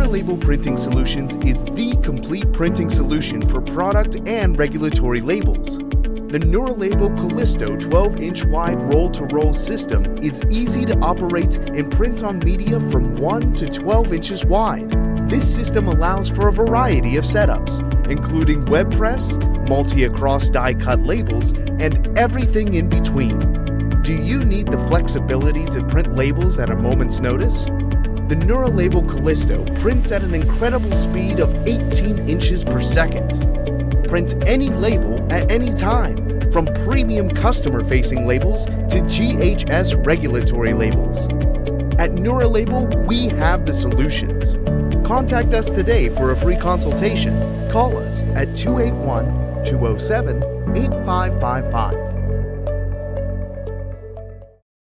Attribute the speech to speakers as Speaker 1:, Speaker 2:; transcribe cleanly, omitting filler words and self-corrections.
Speaker 1: NeuraLabel Printing Solutions is the complete printing solution for product and regulatory labels. The NeuraLabel Callisto 12-inch wide roll-to-roll system is easy to operate and prints on media from 1 to 12 inches wide. This system allows for a variety of setups, including web press, multi-across die-cut labels, and everything in between. Do you need the flexibility to print labels at a moment's notice? The NeuraLabel Callisto prints at an incredible speed of 18 inches per second. Print any label at any time, from premium customer-facing labels to GHS regulatory labels. At NeuraLabel, we have the solutions. Contact us today for a free consultation. Call us at 281-207-8555.